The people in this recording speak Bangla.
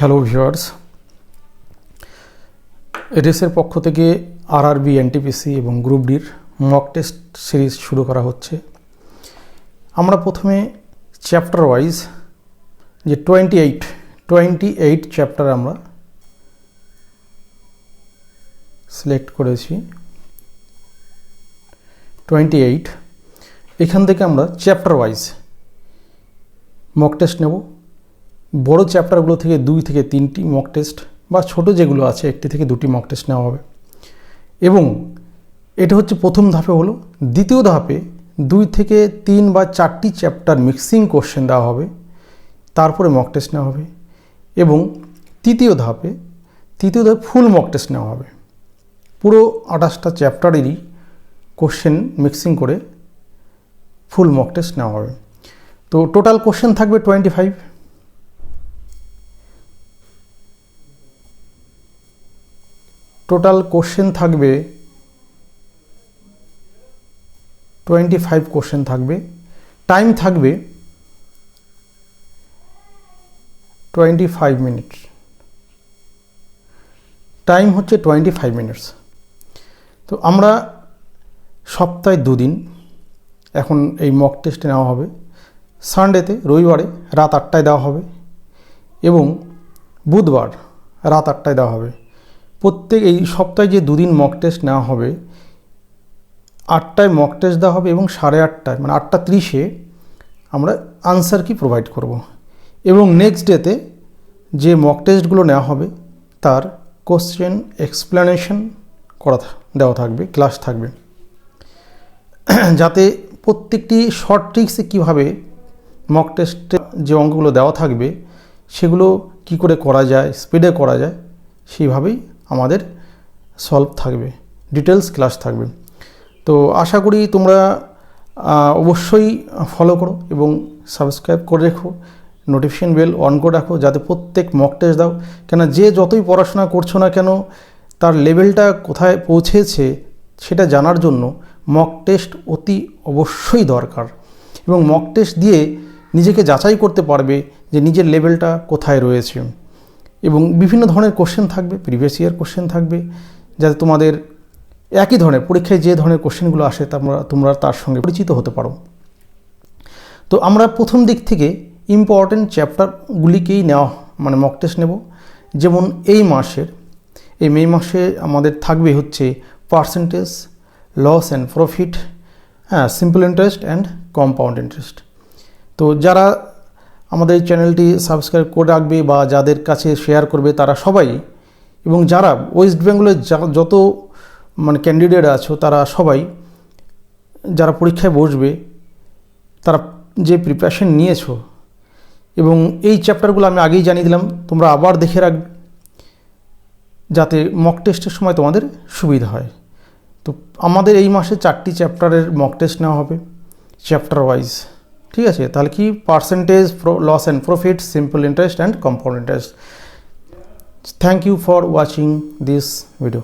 হ্যালো ভিউয়ার্স, এডিএসের পক্ষ থেকে আরআরবি, এনটিপিসি এবং গ্রুপ ডির মক টেস্ট সিরিজ শুরু করা হচ্ছে। আমরা প্রথমে চ্যাপ্টার ওয়াইজ যে 28 চ্যাপ্টার আমরা সিলেক্ট করেছি। 28 এখান থেকে আমরা চ্যাপ্টার ওয়াইজ মক টেস্ট নেব। বড় চ্যাপ্টারগুলো থেকে 2 থেকে 3টি মক টেস্ট বা ছোট যেগুলো আছে 1টি থেকে 2টি মক টেস্ট নেওয়া হবে। এবং এটা হচ্ছে প্রথম ধাপে হলো। দ্বিতীয় ধাপে 2 থেকে 3 বা 4টি চ্যাপ্টার মিক্সিং কোশ্চেন দেওয়া হবে, তারপরে মক টেস্ট নেওয়া হবে। এবং তৃতীয় ধাপে ফুল মক টেস্ট নেওয়া হবে। পুরো 28টা চ্যাপ্টারেরই কোশ্চেন মিক্সিং করে ফুল মক টেস্ট নেওয়া হবে। তো টোটাল কোশ্চেন থাকবে 25। টোটাল কোশ্চেন থাকবে 25 কোশ্চেন থাকবে। টাইম থাকবে 25 মিনিট। টাইম হচ্ছে 25 মিনিটস। তো আমরা সপ্তাহে 2 দিন এখন এই মক টেস্টে নেওয়া হবে। সানডেতে, রবিবারে রাত 8টায় দেওয়া হবে এবং বুধবার রাত 8টায় দেওয়া হবে। প্রত্যেক এই সপ্তাহে যে 2 দিন মক টেস্ট নেওয়া হবে, 8টায় মক টেস্ট দেওয়া হবে এবং 8:30 মানে 8:30 আমরা আনসার কি প্রোভাইড করব। এবং নেক্সট ডেতে যে মক টেস্টগুলো নেওয়া হবে তার কোশ্চেন এক্সপ্লেনেশন দেওয়া থাকবে, ক্লাস থাকবে, যাতে প্রত্যেকটি শর্ট ট্রিক্সে কীভাবে মক টেস্টে যে অঙ্কগুলো দেওয়া থাকবে সেগুলো কি করে করা যায়, স্পিডে করা যায়, সেইভাবেই আমাদের সলভ থাকবে, ডিটেলস ক্লাস থাকবে। তো আশা করি তোমরা অবশ্যই ফলো করো এবং সাবস্ক্রাইব করে রেখো, নোটিফিকেশন বেল অন করে রাখো, যাতে প্রত্যেক মক টেস্ট দাও। কেন যে যতই পড়াশোনা করছো না কেন, তার লেভেলটা কোথায় পৌঁছেছে সেটা জানার জন্য মক টেস্ট অতি অবশ্যই দরকার। এবং মক টেস্ট দিয়ে নিজেকে যাচাই করতে পারবে যে নিজের লেভেলটা কোথায় রয়েছে। এবং বিভিন্ন ধরনের কোশ্চেন থাকবে, প্রিভিয়াস ইয়ার কোশ্চেন থাকবে, যাতে তোমাদের একই ধরনের পরীক্ষায় যে ধরনের কোশ্চেনগুলো আসে তোমরা তার সঙ্গে পরিচিত হতে পারো। তো আমরা প্রথম দিক থেকে ইম্পর্টেন্ট চ্যাপ্টারগুলিকেই নেওয়া মক টেস্ট নেব। যেমন এই মে মাসে আমাদের থাকবে হচ্ছে percentage, loss and profit, simple interest and compound interest. তো যারা আমাদের এই চ্যানেলটি সাবস্ক্রাইব করে রাখবে বা যাদের কাছে শেয়ার করবে তারা সবাই, এবং যারা ওয়েস্ট বেঙ্গলের যত ক্যান্ডিডেট আছো তারা সবাই, যারা পরীক্ষায় বসবে তারা যে প্রিপারেশন নিয়েছো, এবং এই চ্যাপ্টারগুলো আমি আগেই জানিয়ে দিলাম, তোমরা আবার দেখে রাখবে যাতে মক টেস্টের সময় তোমাদের সুবিধা হয়। তো আমাদের এই মাসে 4টি চ্যাপ্টারের মক টেস্ট নেওয়া হবে চ্যাপ্টার ওয়াইজ। ঠিক আছে, তাহলে কি percentage, loss and profit, simple interest and compound interest. Thank you for watching this video.